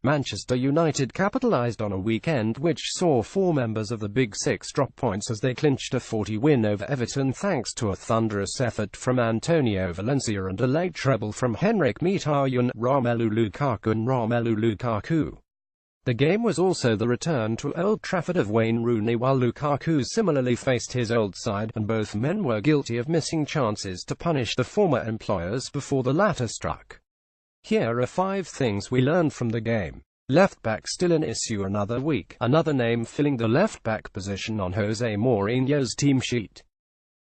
Manchester United capitalised on a weekend which saw four members of the Big Six drop points as they clinched a 40 win over Everton thanks to a thunderous effort from Antonio Valencia and a late treble from Henrik Mkhitaryan, Romelu Lukaku and Romelu Lukaku. The game was also the return to Old Trafford of Wayne Rooney, while Lukaku similarly faced his old side, and both men were guilty of missing chances to punish the former employers before the latter struck. Here are 5 things we learned from the game. Left-back still an issue another week. Another name filling the left-back position on Jose Mourinho's team sheet.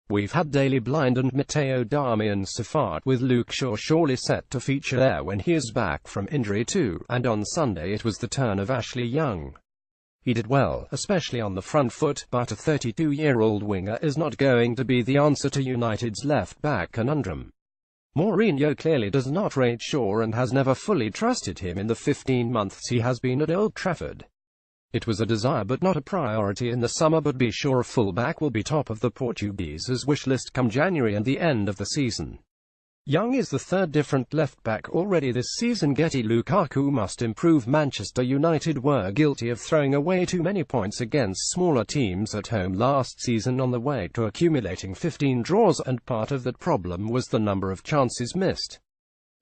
We've had Daley Blind and Matteo Darmian so far, with Luke Shaw surely set to feature there when he is back from injury too, and on Sunday it was the turn of Ashley Young. He did well, especially on the front foot, but a 32-year-old winger is not going to be the answer to United's left-back conundrum. Mourinho clearly does not rate Shaw and has never fully trusted him in the 15 months he has been at Old Trafford. It was a desire but not a priority in the summer, but be sure a fullback will be top of the Portuguese's wish list come January and the end of the season. Young is the third different left-back already this season. Lukaku must improve. Manchester United were guilty of throwing away too many points against smaller teams at home last season on the way to accumulating 15 draws, and part of that problem was the number of chances missed.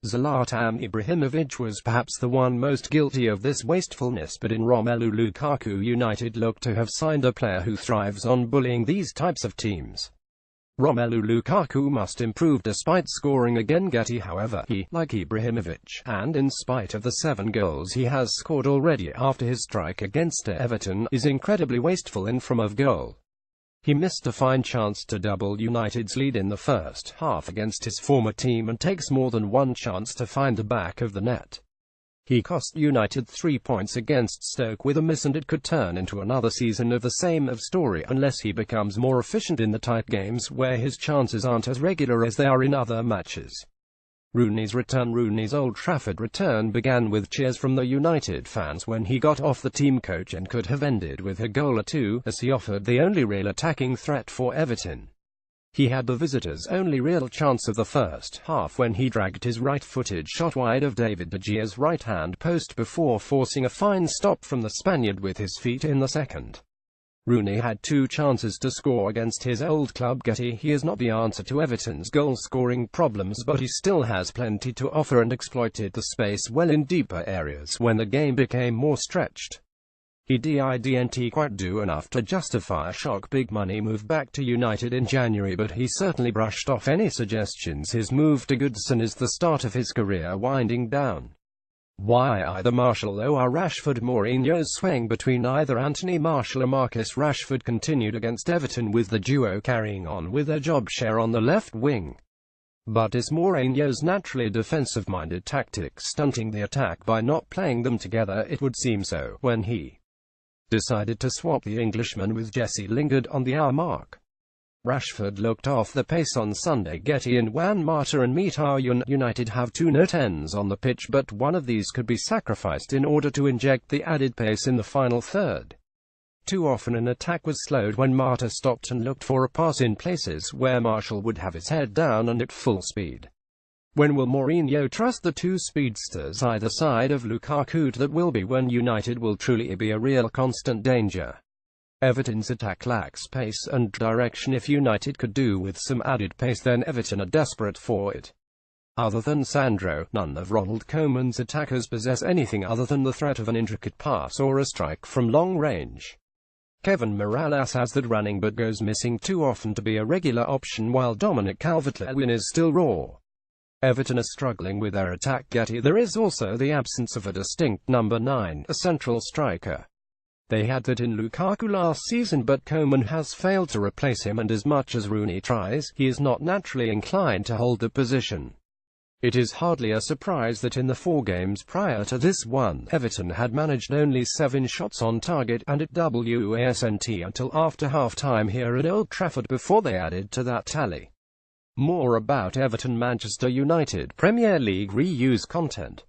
Zlatan Ibrahimovic was perhaps the one most guilty of this wastefulness, but in Romelu Lukaku, United look to have signed a player who thrives on bullying these types of teams. Romelu Lukaku must improve despite scoring again. However, he, like Ibrahimovic, and in spite of the 7 goals he has scored already after his strike against Everton, is incredibly wasteful in front of goal. He missed a fine chance to double United's lead in the first half against his former team and takes more than one chance to find the back of the net. He cost United 3 points against Stoke with a miss, and it could turn into another season of the same story unless he becomes more efficient in the tight games where his chances aren't as regular as they are in other matches. Rooney's return. Rooney's Old Trafford return began with cheers from the United fans when he got off the team coach, and could have ended with a goal or two, as he offered the only real attacking threat for Everton. He had the visitors' only real chance of the first half when he dragged his right-footed shot wide of David De Gea's right-hand post before forcing a fine stop from the Spaniard with his feet in the second. Rooney had 2 chances to score against his old club. He is not the answer to Everton's goal-scoring problems, but he still has plenty to offer and exploited the space well in deeper areas when the game became more stretched. He didn't quite do enough to justify a shock big money move back to United in January, but he certainly brushed off any suggestions his move to Goodison is the start of his career winding down. Why either Martial or Rashford? Mourinho's swaying between either Anthony Martial or Marcus Rashford continued against Everton, with the duo carrying on with their job share on the left wing. But is Mourinho's naturally defensive-minded tactics stunting the attack by not playing them together? It would seem so, when he decided to swap the Englishman with Jesse Lingard on the hour mark. Rashford looked off the pace on Sunday. In Juan Mata and Mkhitaryan, United have 2 net ends on the pitch, but one of these could be sacrificed in order to inject the added pace in the final third. Too often an attack was slowed when Mata stopped and looked for a pass in places where Martial would have his head down and at full speed. When will Mourinho trust the 2 speedsters either side of Lukaku? That will be when United will truly be a real constant danger. Everton's attack lacks pace and direction. If United could do with some added pace, then Everton are desperate for it. Other than Sandro, none of Ronald Koeman's attackers possess anything other than the threat of an intricate pass or a strike from long range. Kevin Mirallas has that running but goes missing too often to be a regular option, while Dominic Calvert-Lewin is still raw. Everton are struggling with their attack. There is also the absence of a distinct number 9, a central striker. They had that in Lukaku last season, but Koeman has failed to replace him, and as much as Rooney tries, he is not naturally inclined to hold the position. It is hardly a surprise that in the 4 games prior to this one, Everton had managed only 7 shots on target, and it wasn't until after half-time here at Old Trafford before they added to that tally. More about Everton. Manchester United Premier League reuse content.